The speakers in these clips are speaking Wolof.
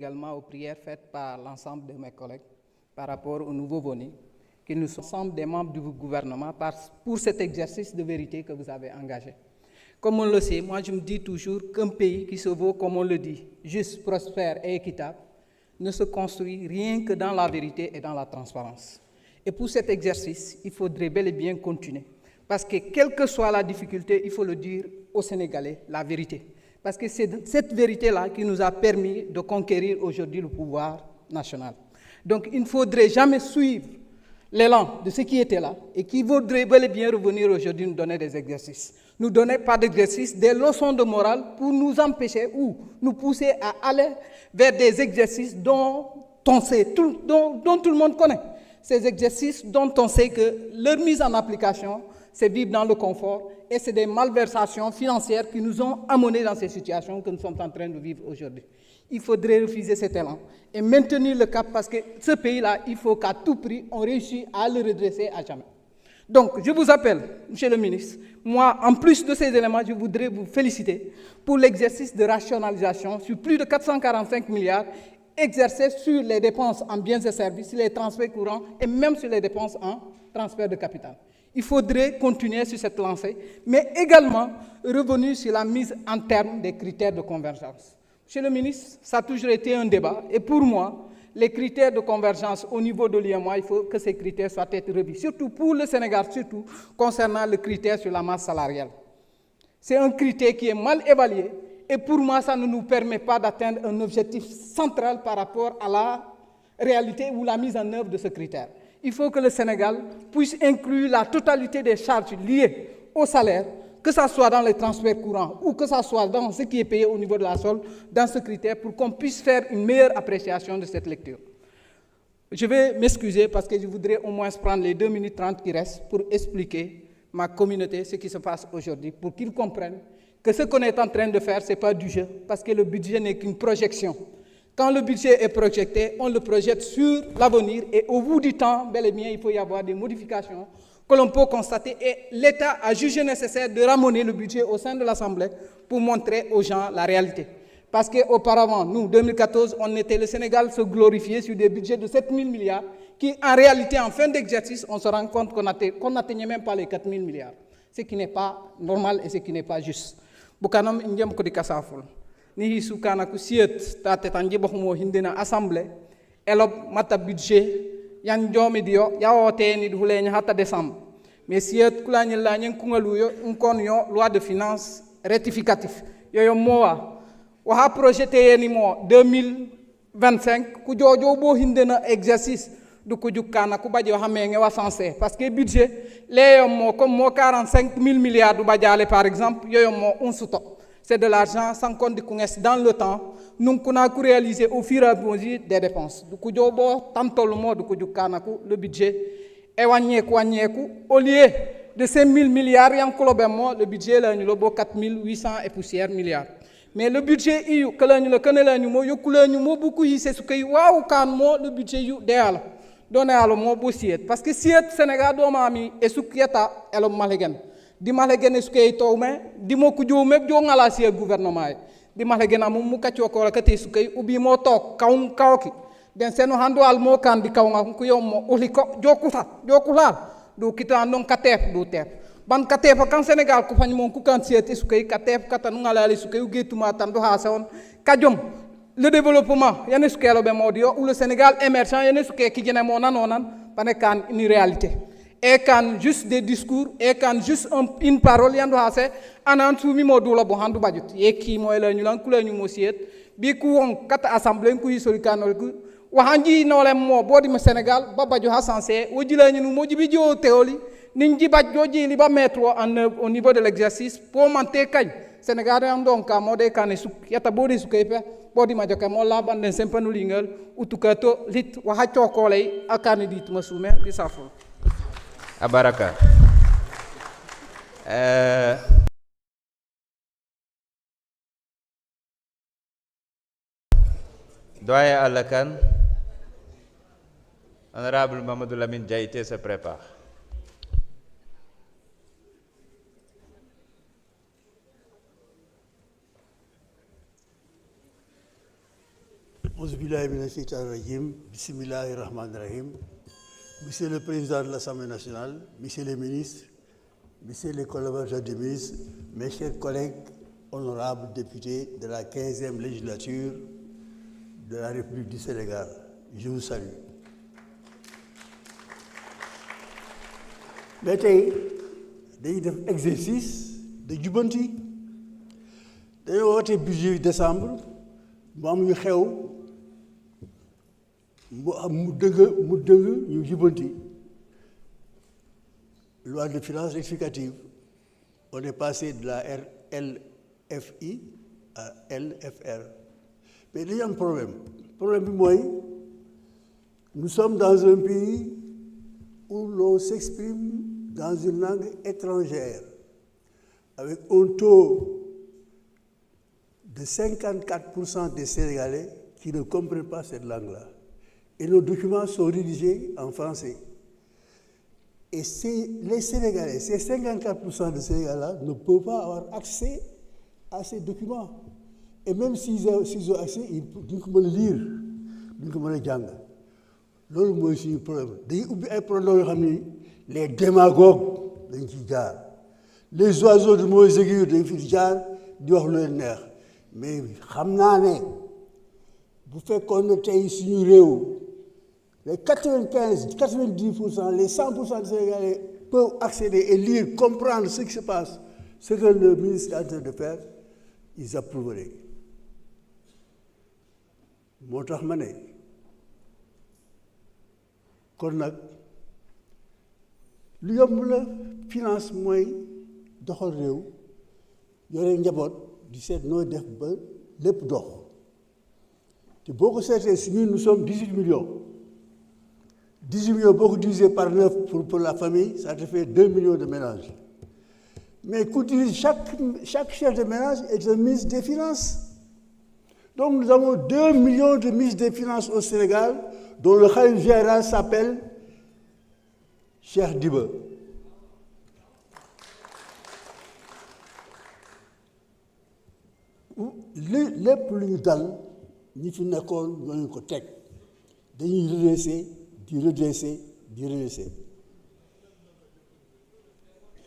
également aux prières faites par l'ensemble de mes collègues par rapport aux nouveaux venus, que nous sommes des membres du gouvernement pour cet exercice de vérité que vous avez engagé. Comme on le sait, moi je me dis toujours qu'un pays qui se vaut, comme on le dit, juste, prospère et équitable, ne se construit rien que dans la vérité et dans la transparence. Et pour cet exercice, il faudrait bel et bien continuer. Parce que quelle que soit la difficulté, il faut le dire aux Sénégalais, la vérité. Parce que c'est cette vérité-là qui nous a permis de conquérir aujourd'hui le pouvoir national. Donc il ne faudrait jamais suivre l'élan de ce qui était là et qui voudrait bel et bien revenir aujourd'hui nous donner des exercices. Nous donner pas d'exercices, des leçons de morale pour nous empêcher ou nous pousser à aller vers des exercices dont on sait, dont tout le monde connaît. Ces exercices dont on sait que leur mise en application, c'est vivre dans le confort et c'est des malversations financières qui nous ont amenés dans ces situations que nous sommes en train de vivre aujourd'hui. Il faudrait refuser cet élan et maintenir le cap parce que ce pays-là, il faut qu'à tout prix, on réussisse à le redresser à jamais. Donc, je vous appelle, Monsieur le ministre, moi, en plus de ces éléments, je voudrais vous féliciter pour l'exercice de rationalisation sur plus de 445 milliards exercé sur les dépenses en biens et services, sur les transferts courants et même sur les dépenses en transfert de capital. Il faudrait continuer sur cette lancée, mais également revenir sur la mise en terme des critères de convergence. Monsieur le ministre, ça a toujours été un débat, et pour moi, les critères de convergence au niveau de l'UEMOA, il faut que ces critères soient revus, surtout pour le Sénégal, surtout concernant le critère sur la masse salariale. C'est un critère qui est mal évalué, et pour moi, ça ne nous permet pas d'atteindre un objectif central par rapport à la réalité ou la mise en œuvre de ce critère. Il faut que le Sénégal puisse inclure la totalité des charges liées au salaire, que ce soit dans les transferts courants ou que ce soit dans ce qui est payé au niveau de la solde, dans ce critère, pour qu'on puisse faire une meilleure appréciation de cette lecture. Je vais m'excuser parce que je voudrais au moins prendre les 2 minutes 30 qui restent pour expliquer ma communauté ce qui se passe aujourd'hui, pour qu'ils comprennent que ce qu'on est en train de faire, ce n'est pas du jeu, parce que le budget n'est qu'une projection. Quand le budget est projeté, on le projette sur l'avenir et au bout du temps, bel et bien, il faut y avoir des modifications que l'on peut constater et l'État a jugé nécessaire de ramener le budget au sein de l'Assemblée pour montrer aux gens la réalité. Parce qu'auparavant, nous, 2014, le Sénégal se glorifiait sur des budgets de 7 000 milliards qui, en réalité, en fin d'exercice, on se rend compte qu'on n'atteignait même pas les 4 000 milliards. Ce qui n'est pas normal et ce qui n'est pas juste. Bukanam injam ko di kasaful. Ni hisu kana ku siet ta tetanji bokhmo hindena assemblée elob mata budget yan jomi dio yawote ni dulenya hatta décembre. Mais siet kulanya la nyen kungalu yo nkon yo loi de finances rectificatif. Yo mowa wa ha projeté ni mo 2025 ku jojo bo hindena exercice du ko jukana ku bajo hamenge wa sensé parce que budget les mo comme mo 45 000 milliards du badiale par exemple yo mo un souto c'est de l'argent sans compte dans le temps nous qu'on a réalisé au fur et à mesure des dépenses du ko jobo tantol mo du ko jukana ku le budget e wagneku au lieu de 5 000 milliards yan kolobemo le budget là ñu lobo 4 800 et poussière milliards. Mais le budget EU que l'on le connaît mo yokule ñu mo beaucoup hissé su kay waaw kan mo le budget yu déal donné à mo bo siet parce que siet Sénégal do mami e su kieta elo malegen di malegen su kay tawme di mo ku jow mek jo ngala siet gouvernement di malegen am mu kaccio ko la kate su kay ubi mo tok kawum kawki den seno hando al mo kan di kaw nga ku yom mo uliko jokula do kita non katef do tef ban katef kan Sénégal ko fany mon ku kan siet su kay katef katan ngala li su kay getuma tan do ha sawon kajom le développement il y a ce qu'elle a modio ou le Sénégal émergent il y a ce qui est monanon parce qu'en une réalité et quand juste des discours et quand juste une parole y en doit assez anan soumi modulo bo handu badut et qui mo la ñu lan kula ñu mo siet bi ku on kata assemblée ku histori kanol ku wahanji no le mo bodi ma Sénégal ba baju ha censé o jila ñu mo jibi jo théorie ninji badjo ji li ba mettre en œuvre au niveau de l'exercice pour monter kay Sénégal en donc ka modé kan su yata bodi su kay bodi ma jokke mo la banden sempanu lingal utukato lit wa ha chokolay akani dit masume di safo abaraka doyen Alakan honorable Mamadou Lamine Diaité se prépare. Bismillahirrahmanirrahim. Monsieur le Président de l'Assemblée nationale, Messieurs les ministres, Messieurs les collaborateurs du ministre, mes chers collègues, honorables députés de la 15e législature de la République du Sénégal, je vous salue. Mais tey dañuy def exercice de jubanti dañoo woote budget décembre mu am yu xew mu dëng ñu jubanti loi de finances rectificative. On est passé de la LFI à LFR. Mais il y a un problème. Le problème bi mooy nous sommes dans un pays où l'on s'exprime dans une langue étrangère avec un taux de 54% des Sénégalais qui ne comprennent pas cette langue-là. Et nos documents sont rédigés en français. Et les Sénégalais, ces 54% de Sénégalais-là ne peuvent pas avoir accès à ces documents. Et même s'ils ont accès, ils ne peuvent pas le lire, ils ne peuvent pas le jàng. Loolu mooy suñu problème dañuy ubbi ay problème yoo xam ni les démagogues dañ ciy jaar les oiseaux de mauvais augure dañ fi jaar di wax lu leen neex mais xam naa ne bu fekkoon ne tey suñu réew les 90%, les 100% des Sénégalais peuvent accéder et lire, comprendre ce qui se passe, ce que le ministre est en train de faire, ils approuveraient. moo tax ma ne kon nag lu yomb la finance mooy doxal réew yore njaboot di seet nooy def ba lépp dox te boo ko seetee si ñun nous sommes 18 millions. 18 millions, beaucoup divisé par 9 pour la famille, ça te fait 2 millions de ménages. Mais chaque chef de ménage est un ministre des Finances. Donc nous avons 2 millions de ministres des Finances au Sénégal, dont le khalife général s'appelle Cheikh Diba. Lépp lu ñu dal ñi fi nekkoon ñooñu ko teg dañuy redresser.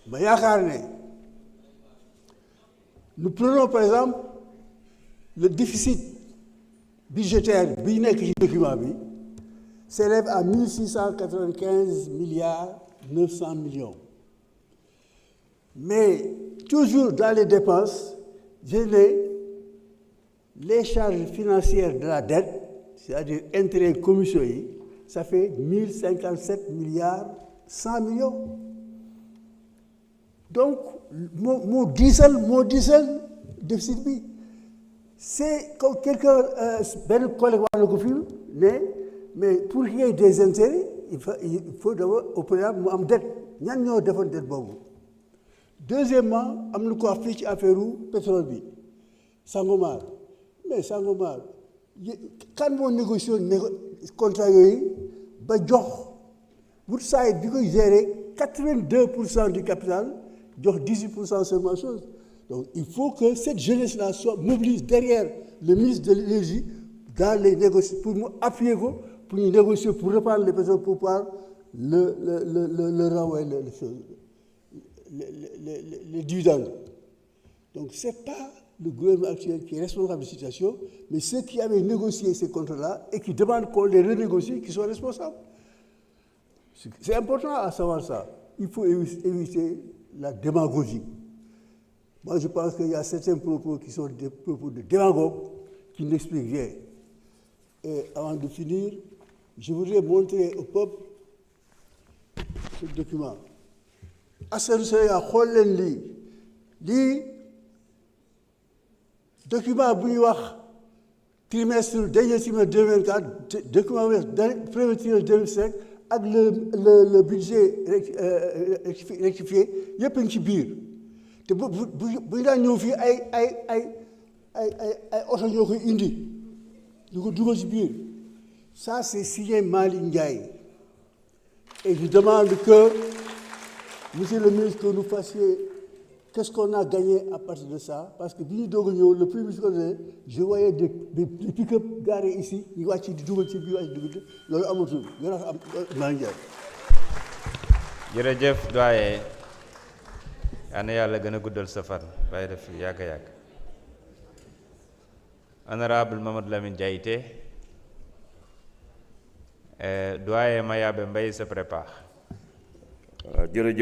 Ma yaakaar ne nous prenons par exemple le déficit budgétaire bi nekk ci document bi s'élève à 1695 milliards 900 millions. Mais toujours dans les dépenses, j'ai les charges financières de la dette, c'est-à-dire intérêts et commissions yi, ça fait 1057 milliards 100 millions. Donc, mon diesel déficit bi, c'est comme quelqu'un, ben collègue wax na ko fi mais pour qu'il y ait des intérêts, il faut d'abord au préalable mu am dette. Ñan ñoo defoon dette boobu. Deuxièmement, am na ko wax fii ci affaire pétrole bi Sangomar. Mais Sangomar kan moo négocié contrat yooyu ba jox Woodside bi koy gérer 82% du capital jox 18% seulement chose. Donc il faut que cette jeunesse-là soit mobilise derrière le ministre de l'Énergie dans les négociations pour mu appuyer ko pour ñu négocier pour reprendre les pétroles pour pouvoir le renvoyer les dividendes. Donc c'est pas le gouvernement actuel qui est responsable de la situation, mais ceux qui avaient négocié ces contrats-là et qui demandent qu'on les renégocie, qui sont responsables. C'est important à savoir ça. Il faut éviter la démagogie. Moi, je pense qu'il y a certains propos qui sont des propos de démagogues qui n'expliquent rien. Et avant de finir, je voudrais montrer au peuple ce document. Assane Sénégal xool leen lii document bu ñuy wax dernier trimestre 2024 document bu premier trimestre 2005 ak le budget rectifié yëpp a ngi ci biir te bu ñu daan ñëw fii ay oto ñoo koy indi ñu ko dugal ci biir. Ça c'est signé Malick Ndiaye et je demande que monsieur le ministre que nous fassiez qu'est-ce qu'on a gagné à partir de ça? Parce que le premier ministre, je voyais des pick-up garés ici, ils voient du double, loolu amatul jërëjëf doyen yal na yàlla gën a guddal sa fan bàyyi def yàgg a yàgg. Honorable Mamadou Lamine Diaité, doyen Mayabe Mbaye se prépare. jërëjëf